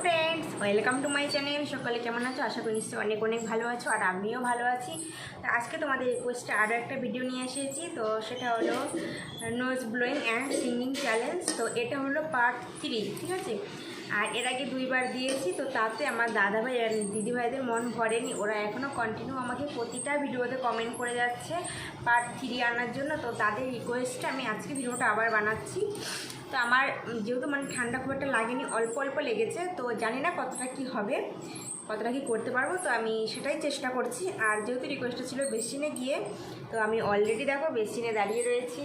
Friends, welcome to my channel. সকালে কেমন আছো? আশা করি নিশ্চয়ই অনেক অনেক ভালো আছো, আর আমিও ভালো আছি। তো আজকে তোমাদের রিকোয়েস্টে আরও একটা ভিডিও নিয়ে এসেছি। তো সেটা হলো nose blowing and singing challenge. তো এটা হলো পার্ট 3, ঠিক আছে। আর এর আগে 2বার দিয়েছি, তো তাতে আমার দাদাভাই আর দিদিভাইদের মন ভরেনি। ওরা এখনও কন্টিনিউ আমাকে প্রতিটা ভিডিওতে কমেন্ট করে যাচ্ছে পার্ট 3 আনার জন্য। তো তাদের রিকোয়েস্টে আমি আজকে ভিডিওটা আবার বানাচ্ছি। তো আমার যেহেতু ঠান্ডা খুব একটা লাগেনি, অল্প অল্প লেগেছে, তো জানি না কতটা কি হবে, কতটা কি করতে পারবো। তো আমি সেটাই চেষ্টা করছি। আর যেহেতু রিকোয়েস্টটা ছিল বেসিনে গিয়ে, তো আমি অলরেডি দেখো বেসিনে দাঁড়িয়ে রয়েছি,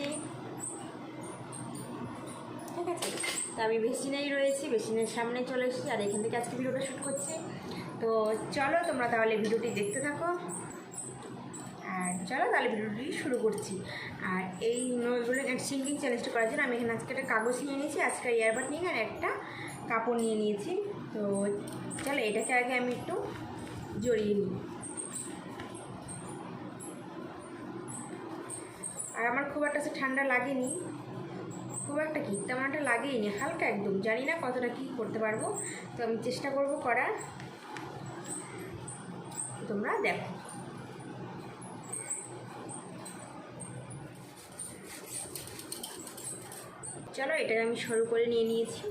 ঠিক আছে। তো আমি বেসিনেই রয়েছি, বেসিনের সামনে চলে এসেছি, আর এখান থেকে আজকে ভিডিওটা শ্যুট করছি। তো চলো তোমরা তাহলে ভিডিওটি দেখতে থাকো। আর চলো তাহলে ভিডিওটি শুরু করছি। আর এই নোজগুলো সিঙ্কিং চ্যালেঞ্জটা করার জন্য আমি এখানে আজকে একটা কাগজ নিয়ে নিয়েছি, আজকে ইয়ারবাড নিয়ে, আর একটা কাপড় নিয়ে নিয়েছি। তো চলো এটাকে আগে আমি একটু জড়িয়ে নিই। আর আমার খুব একটা ঠান্ডা লাগেনি, খুব একটা কি তেমন একটা লাগেইনি, হালকা একদম। জানি না কতটা কি করতে পারবো, তো আমি চেষ্টা করবো করার। তোমরা দেখো। চলো এটাকে আমি সরু করে নিয়ে নিয়েছি।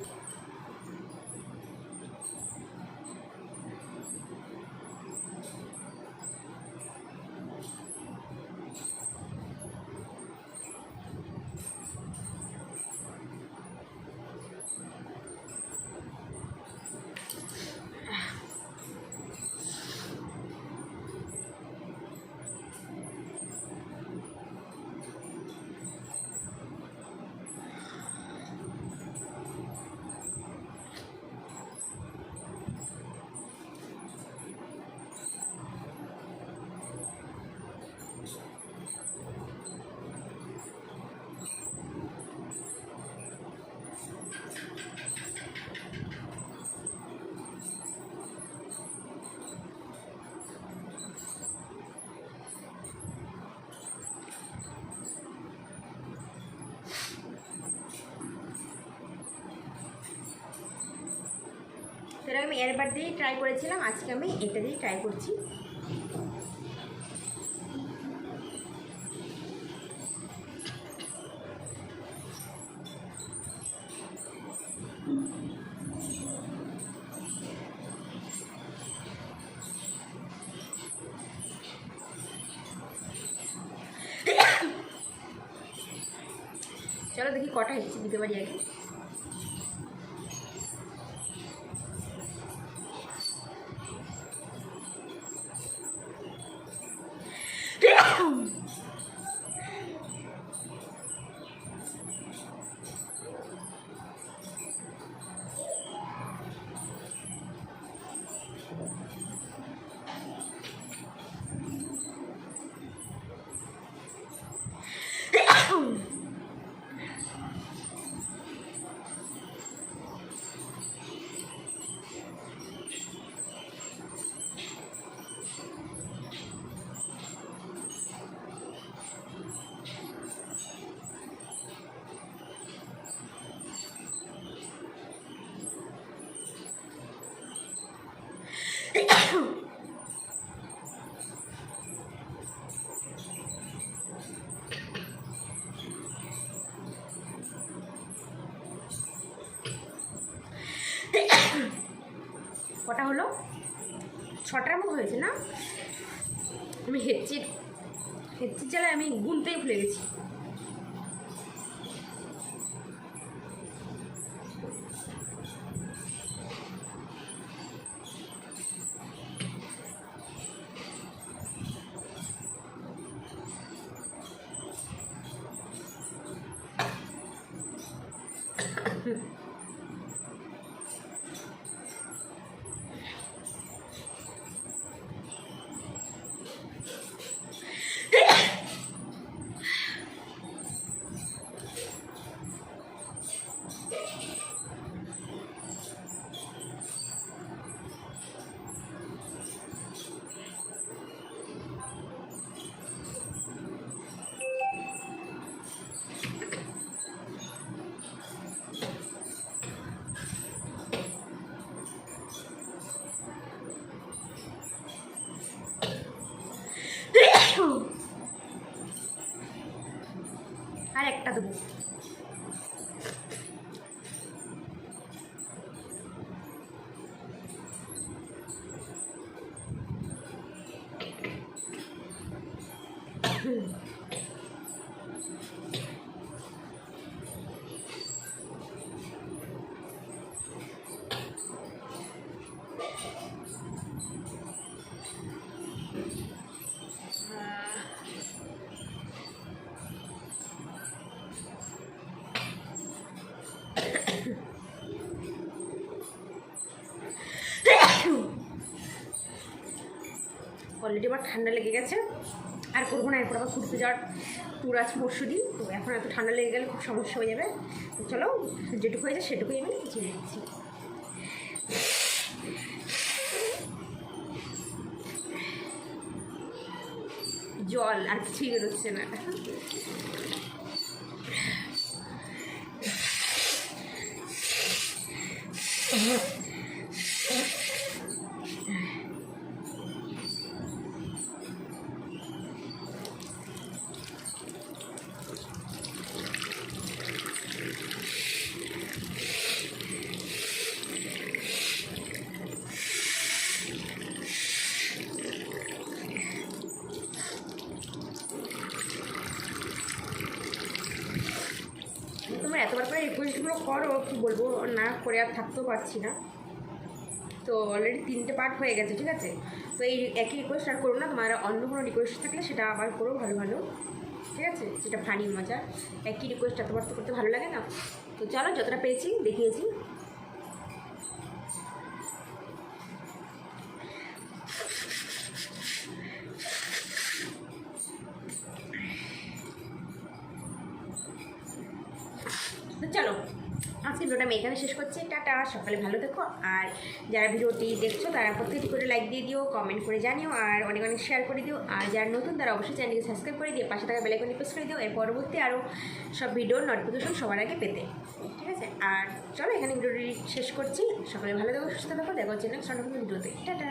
সেটা আমি এয়ারবাড দিয়েই ট্রাই করেছিলাম, আজকে আমি এটা দিয়েই ট্রাই করছি। চলো দেখি কটা হেঁচি দিতে পারি আগে। কটা হলো? 6টার মতো হয়েছে না? আমি হেঁচির জ্বালায় আমি গুনতেই ভুলে গেছি। আর একটা দেবো। অলরেডি আমার ঠান্ডা লেগে গেছে, আর করবো না। এরপর আবার ঘুরতে যাওয়ার ট্যুর আছে পরশু দিন, তো এখন এত ঠান্ডা লেগে গেলে খুব সমস্যা হয়ে যাবে। তো চলো, যেটুকু হয়েছে সেটুকুই আমি চিনে দিচ্ছি। জল আর কিছুই বেরোচ্ছে না। তোমরা এতবার করে রিকোয়েস্টগুলো করো, কী বলবো, না করে আর থাকতেও পারছি না। তো অলরেডি 3টে পার্ট হয়ে গেছে, ঠিক আছে। তো এই একই রিকোয়েস্ট আর করো না, তোমার অন্য কোনো রিকোয়েস্ট থাকলে সেটা আবার করো ভালো ভালো, ঠিক আছে, যেটা ফানি মজা। একই রিকোয়েস্ট এতবার তো করতে ভালো লাগে না। তো চলো, যতটা পেয়েছি দেখিয়েছি। তো চলো, আজকে ভিডিওটা আমি এখানে শেষ করছি। টাটা, সকালে ভালো দেখো। আর যারা ভিডিওটি দেখছো তারা প্রত্যেকটি করে লাইক দিয়ে দিও, কমেন্ট করে জানিও, আর অনেক অনেক শেয়ার করে দিও। আর যারা নতুন তারা অবশ্যই চ্যানেলকে সাবস্ক্রাইব করে দিয়ে পাশে থাকা বেল আইকনটি প্রেস করে দিও, এর পরবর্তী আরও সব ভিডিওর নোটিফিকেশন সবার আগে পেতে, ঠিক আছে। আর চলো, এখানে ভিডিওটি শেষ করছি। সকালে ভালো দেখো, সুস্থ থাকো, দেখা হচ্ছে নেক্সট ভিডিওতে। টাটা।